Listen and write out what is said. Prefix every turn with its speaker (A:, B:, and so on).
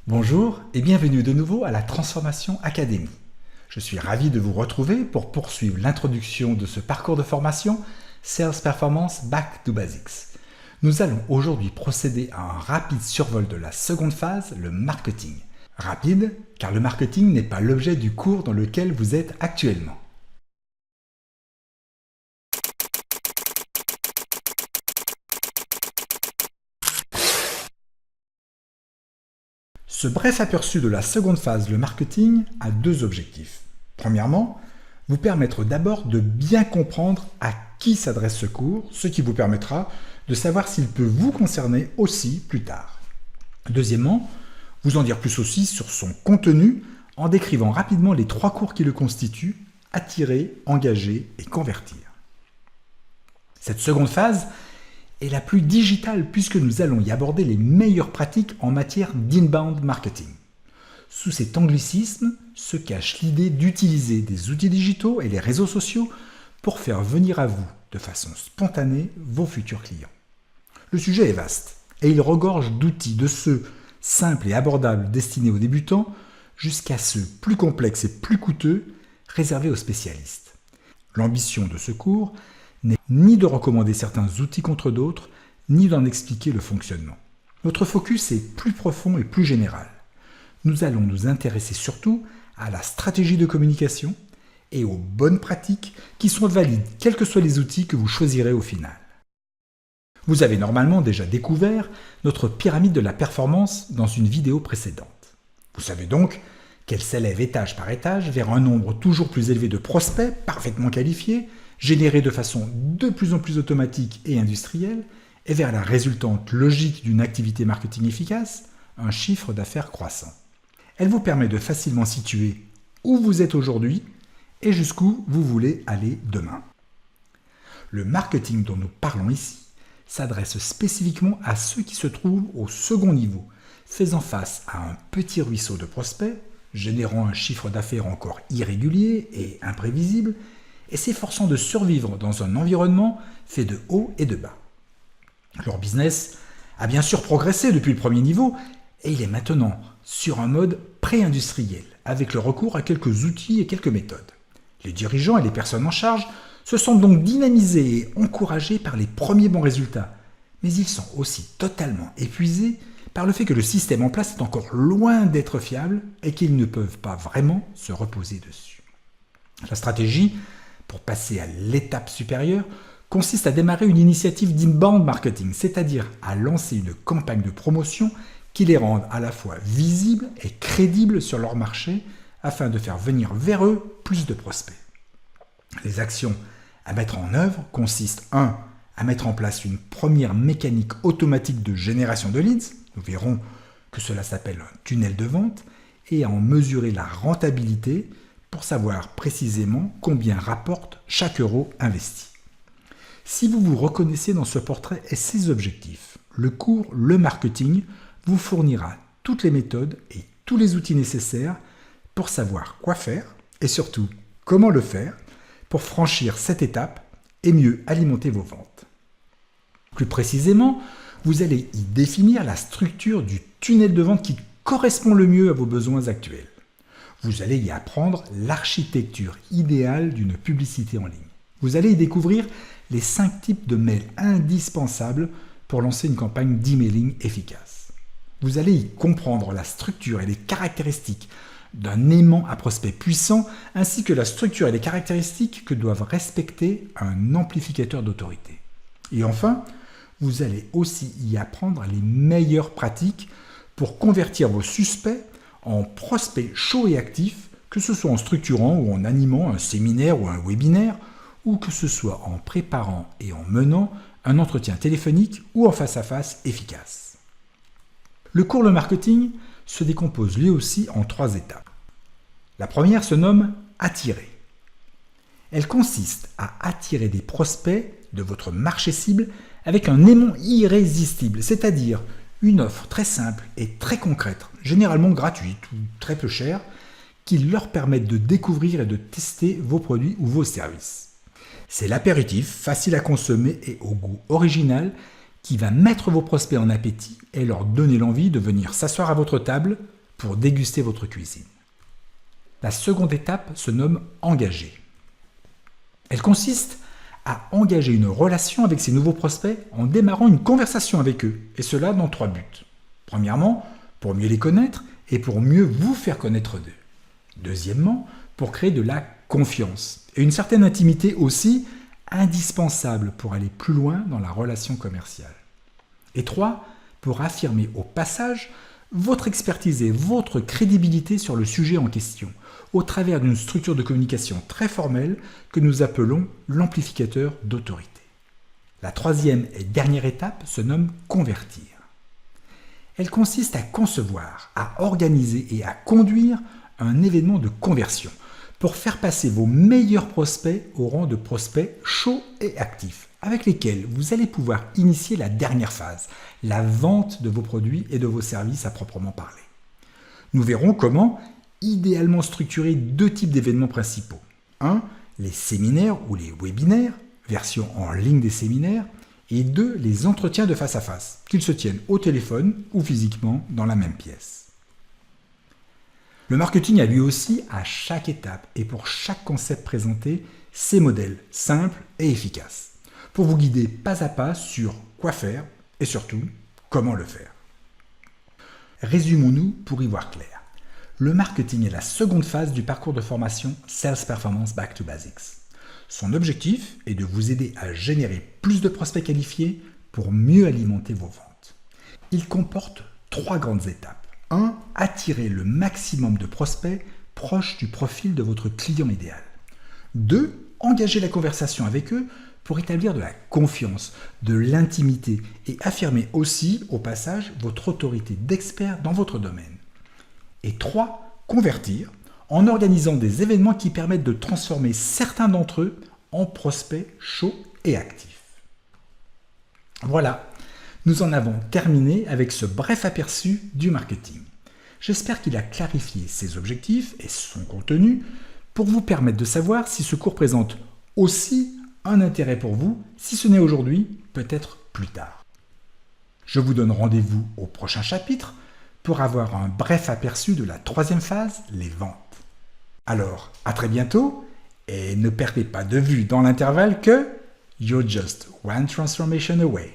A: Bonjour et bienvenue de nouveau à la Transformation Academy. Je suis ravi de vous retrouver pour poursuivre l'introduction de ce parcours de formation Sales Performance Back to Basics. Nous allons aujourd'hui procéder à un rapide survol de la seconde phase, le marketing. Rapide, car le marketing n'est pas l'objet du cours dans lequel vous êtes actuellement. Ce bref aperçu de la seconde phase, le marketing, a deux objectifs. Premièrement, vous permettre d'abord de bien comprendre à qui s'adresse ce cours, ce qui vous permettra de savoir s'il peut vous concerner aussi plus tard. Deuxièmement, vous en dire plus aussi sur son contenu en décrivant rapidement les trois cours qui le constituent, attirer, engager et convertir. Cette seconde phase est la plus digitale puisque nous allons y aborder les meilleures pratiques en matière d'inbound marketing. Sous cet anglicisme se cache l'idée d'utiliser des outils digitaux et les réseaux sociaux pour faire venir à vous, de façon spontanée, vos futurs clients. Le sujet est vaste et il regorge d'outils de ceux simples et abordables destinés aux débutants jusqu'à ceux plus complexes et plus coûteux réservés aux spécialistes. L'ambition de ce cours n'est ni de recommander certains outils contre d'autres, ni d'en expliquer le fonctionnement. Notre focus est plus profond et plus général. Nous allons nous intéresser surtout à la stratégie de communication et aux bonnes pratiques qui sont valides, quels que soient les outils que vous choisirez au final. Vous avez normalement déjà découvert notre pyramide de la performance dans une vidéo précédente. Vous savez donc qu'elle s'élève étage par étage vers un nombre toujours plus élevé de prospects parfaitement qualifiés, générés de façon de plus en plus automatique et industrielle, et vers la résultante logique d'une activité marketing efficace, un chiffre d'affaires croissant. Elle vous permet de facilement situer où vous êtes aujourd'hui et jusqu'où vous voulez aller demain. Le marketing dont nous parlons ici s'adresse spécifiquement à ceux qui se trouvent au second niveau, faisant face à un petit ruisseau de prospects, générant un chiffre d'affaires encore irrégulier et imprévisible, et s'efforçant de survivre dans un environnement fait de hauts et de bas. Leur business a bien sûr progressé depuis le premier niveau et il est maintenant sur un mode pré-industriel avec le recours à quelques outils et quelques méthodes. Les dirigeants et les personnes en charge se sentent donc dynamisés et encouragés par les premiers bons résultats, mais ils sont aussi totalement épuisés par le fait que le système en place est encore loin d'être fiable et qu'ils ne peuvent pas vraiment se reposer dessus. La stratégie, pour passer à l'étape supérieure, consiste à démarrer une initiative d'inbound marketing, c'est-à-dire à lancer une campagne de promotion qui les rende à la fois visibles et crédibles sur leur marché afin de faire venir vers eux plus de prospects. Les actions à mettre en œuvre consistent 1. À mettre en place une première mécanique automatique de génération de leads, nous verrons que cela s'appelle un tunnel de vente, et à en mesurer la rentabilité pour savoir précisément combien rapporte chaque euro investi. Si vous vous reconnaissez dans ce portrait et ses objectifs, le cours Le Marketing vous fournira toutes les méthodes et tous les outils nécessaires pour savoir quoi faire et surtout comment le faire pour franchir cette étape et mieux alimenter vos ventes. Plus précisément, vous allez y définir la structure du tunnel de vente qui correspond le mieux à vos besoins actuels. Vous allez y apprendre l'architecture idéale d'une publicité en ligne. Vous allez y découvrir les 5 types de mails indispensables pour lancer une campagne d'emailing efficace. Vous allez y comprendre la structure et les caractéristiques d'un aimant à prospect puissant, ainsi que la structure et les caractéristiques que doivent respecter un amplificateur d'autorité. Et enfin, vous allez aussi y apprendre les meilleures pratiques pour convertir vos suspects en prospects chauds et actifs, que ce soit en structurant ou en animant un séminaire ou un webinaire, ou que ce soit en préparant et en menant un entretien téléphonique ou en face-à-face efficace. Le cours Le Marketing se décompose lui aussi en 3 étapes. La première se nomme « Attirer ». Elle consiste à attirer des prospects de votre marché cible avec un aimant irrésistible, c'est-à-dire une offre très simple et très concrète, généralement gratuite ou très peu chère, qui leur permettent de découvrir et de tester vos produits ou vos services. C'est l'apéritif facile à consommer et au goût original qui va mettre vos prospects en appétit et leur donner l'envie de venir s'asseoir à votre table pour déguster votre cuisine. La seconde étape se nomme engager. Elle consiste à engager une relation avec ces nouveaux prospects en démarrant une conversation avec eux, et cela dans 3 buts. Premièrement, pour mieux les connaître et pour mieux vous faire connaître d'eux. Deuxièmement, pour créer de la confiance et une certaine intimité aussi, indispensable pour aller plus loin dans la relation commerciale. Et 3, pour affirmer au passage votre expertise et votre crédibilité sur le sujet en question, au travers d'une structure de communication très formelle que nous appelons l'amplificateur d'autorité. La troisième et dernière étape se nomme convertir. Elle consiste à concevoir, à organiser et à conduire un événement de conversion pour faire passer vos meilleurs prospects au rang de prospects chauds et actifs, avec lesquels vous allez pouvoir initier la dernière phase, la vente de vos produits et de vos services à proprement parler. Nous verrons comment idéalement structurer 2 types d'événements principaux. 1. Les séminaires ou les webinaires, version en ligne des séminaires, et 2. Les entretiens de face à face, qu'ils se tiennent au téléphone ou physiquement dans la même pièce. Le marketing a lui aussi, à chaque étape et pour chaque concept présenté, ses modèles simples et efficaces, pour vous guider pas à pas sur quoi faire et surtout comment le faire. Résumons-nous pour y voir clair. Le marketing est la seconde phase du parcours de formation Sales Performance Back to Basics. Son objectif est de vous aider à générer plus de prospects qualifiés pour mieux alimenter vos ventes. Il comporte 3 grandes étapes. 1. Attirer le maximum de prospects proches du profil de votre client idéal. 2. Engager la conversation avec eux pour établir de la confiance, de l'intimité et affirmer aussi, au passage, votre autorité d'expert dans votre domaine. Et 3. Convertir en organisant des événements qui permettent de transformer certains d'entre eux en prospects chauds et actifs. Voilà, nous en avons terminé avec ce bref aperçu du marketing. J'espère qu'il a clarifié ses objectifs et son contenu pour vous permettre de savoir si ce cours présente aussi un intérêt pour vous, si ce n'est aujourd'hui, peut-être plus tard. Je vous donne rendez-vous au prochain chapitre pour avoir un bref aperçu de la 3e phase, les ventes. Alors, à très bientôt et ne perdez pas de vue dans l'intervalle que you're just one transformation away.